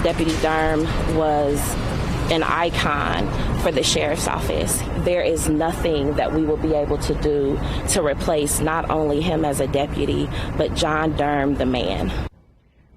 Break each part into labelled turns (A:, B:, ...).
A: Deputy Durham was an icon for the sheriff's office. There is nothing that we will be able to do to replace not only him as a deputy, but John Durham, the man.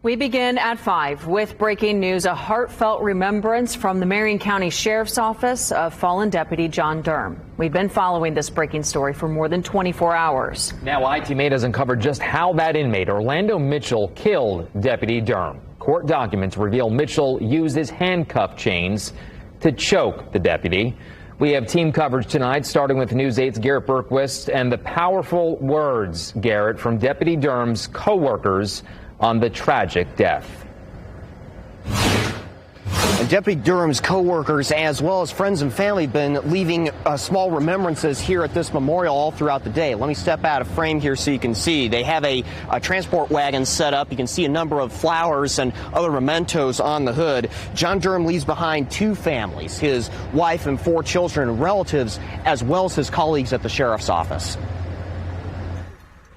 B: We begin at 5 with breaking news, a heartfelt remembrance from the Marion County Sheriff's Office of fallen Deputy John Durham. We've been following this breaking story for more than 24 hours.
C: Now, Inmate has uncovered just how that inmate, Orlando Mitchell, killed Deputy Durham. Court documents reveal Mitchell used his handcuff chains to choke the deputy. We have team coverage tonight, starting with News 8's Garrett Berquist and the powerful words, Garrett, from Deputy Durham's co-workers on the tragic death.
D: And Deputy Durham's co-workers, as well as friends and family, have been leaving small remembrances here at this memorial all throughout the day. Let me step out of frame here so you can see. They have a transport wagon set up. You can see a number of flowers and other mementos on the hood. John Durham leaves behind 2 families, his wife and 4 children and relatives, as well as his colleagues at the sheriff's office.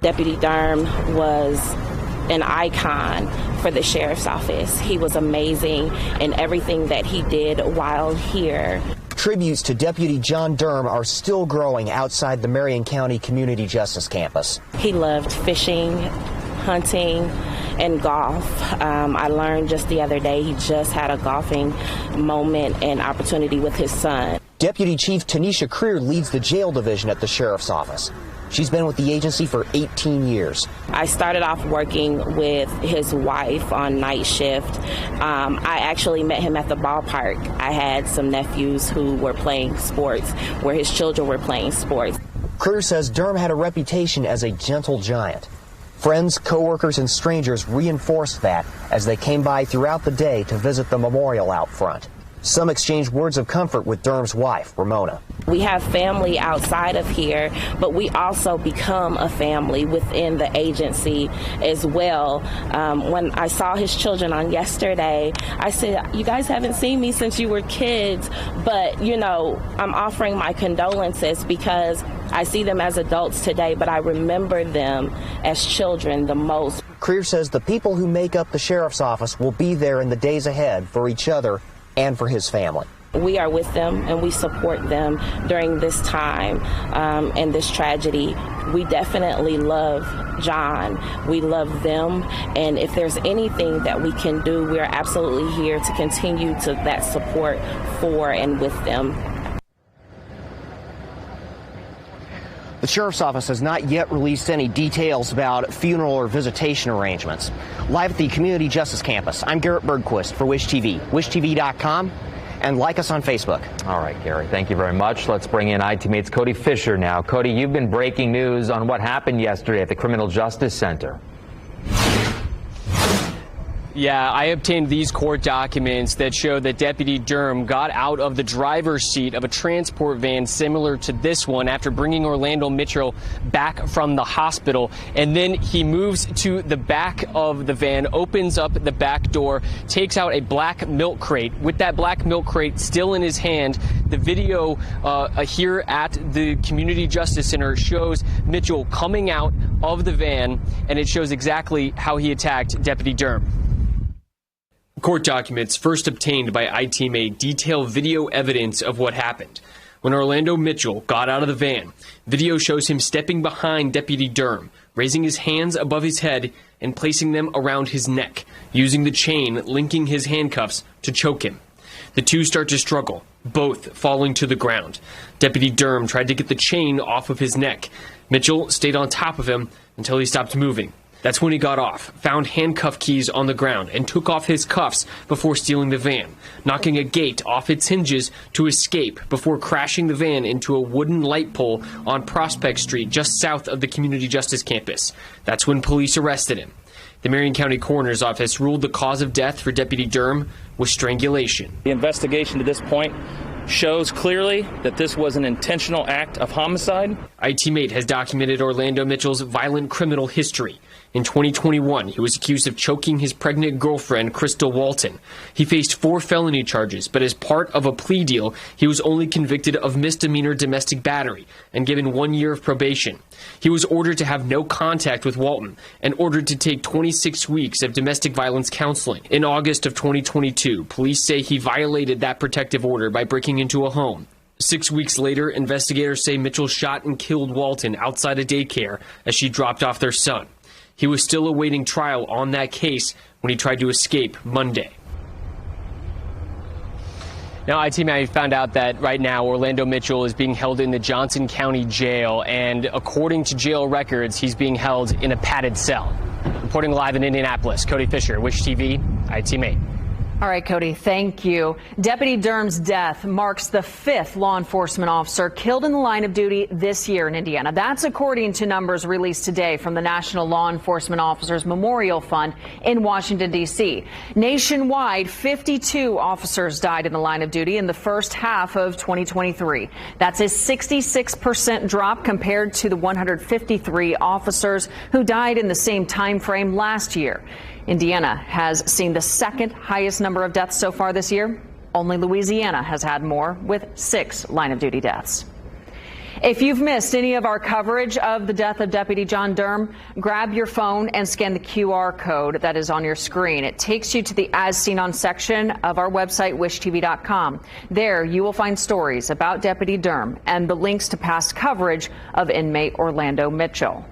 A: Deputy Durham was an icon for the sheriff's office. He was amazing in everything that he did while here.
D: Tributes to Deputy John Durham are still growing outside the Marion County Community Justice Campus.
A: He loved fishing, hunting, and golf. I learned just the other day he just had a golfing moment and opportunity with his son.
D: Deputy Chief Tanisha Creer leads the jail division at the sheriff's office. She's been with the agency for 18 years.
A: I started off working with his wife on night shift. I actually met him at the ballpark. I had some nephews who were playing sports, where his children were playing sports.
D: Creer says Durham had a reputation as a gentle giant. Friends, coworkers, and strangers reinforced that as they came by throughout the day to visit the memorial out front. Some exchanged words of comfort with Durham's wife, Ramona.
A: We have family outside of here, but we also become a family within the agency as well. When I saw his children on yesterday, I said, you guys haven't seen me since you were kids, but, you know, I'm offering my condolences because I see them as adults today, but I remember them as children the most.
D: Creer says the people who make up the sheriff's office will be there in the days ahead for each other and for his family.
A: We are with them and we support them during this time and this tragedy. We definitely love John. We love them. And if there's anything that we can do, we're absolutely here to continue to that support for and with them.
D: The sheriff's office has not yet released any details about funeral or visitation arrangements. Live at the Community Justice Campus, I'm Garrett Bergquist for Wish TV, wishtv.com, and like us on Facebook.
C: All right, Gary, thank you very much. Let's bring in ITMate's Cody Fisher now. Cody, you've been breaking news on what happened yesterday at the Criminal Justice Center.
E: Yeah, I obtained these court documents that show that Deputy Durham got out of the driver's seat of a transport van similar to this one after bringing Orlando Mitchell back from the hospital. And then he moves to the back of the van, opens up the back door, takes out a black milk crate. With that black milk crate still in his hand, the video here at the Community Justice Center shows Mitchell coming out of the van, and it shows exactly how he attacked Deputy Durham. Court documents first obtained by ITMate detail video evidence of what happened. When Orlando Mitchell got out of the van, video shows him stepping behind Deputy Durham, raising his hands above his head and placing them around his neck, using the chain linking his handcuffs to choke him. The two start to struggle, both falling to the ground. Deputy Durham tried to get the chain off of his neck. Mitchell stayed on top of him until he stopped moving. That's when he got off, found handcuff keys on the ground, and took off his cuffs before stealing the van, knocking a gate off its hinges to escape before crashing the van into a wooden light pole on Prospect Street just south of the Community Justice Campus. That's when police arrested him. The Marion County Coroner's Office ruled the cause of death for Deputy Durham was strangulation.
F: The investigation to this point shows clearly that this was an intentional act of homicide.
E: ITMate has documented Orlando Mitchell's violent criminal history. In 2021, he was accused of choking his pregnant girlfriend, Crystal Walton. He faced 4 felony charges, but as part of a plea deal, he was only convicted of misdemeanor domestic battery and given 1 year of probation. He was ordered to have no contact with Walton and ordered to take 26 weeks of domestic violence counseling. In August of 2022, police say he violated that protective order by breaking into a home. 6 weeks later, investigators say Mitchell shot and killed Walton outside a daycare as she dropped off their son. He was still awaiting trial on that case when he tried to escape Monday. Now, I found out that right now Orlando Mitchell is being held in the Johnson County Jail, and according to jail records, he's being held in a padded cell. Reporting live in Indianapolis, Cody Fisher, Wish TV, Inmate.
B: All right, Cody, thank you. Deputy Durham's death marks the 5th law enforcement officer killed in the line of duty this year in Indiana. That's according to numbers released today from the National Law Enforcement Officers Memorial Fund in Washington, D.C. Nationwide, 52 officers died in the line of duty in the first half of 2023. That's a 66% drop compared to the 153 officers who died in the same time frame last year. Indiana has seen the 2nd highest number of deaths so far this year. Only Louisiana has had more, with 6 line-of-duty deaths. If you've missed any of our coverage of the death of Deputy John Durham, grab your phone and scan the QR code that is on your screen. It takes you to the As Seen On section of our website, wishtv.com. There you will find stories about Deputy Durham and the links to past coverage of inmate Orlando Mitchell.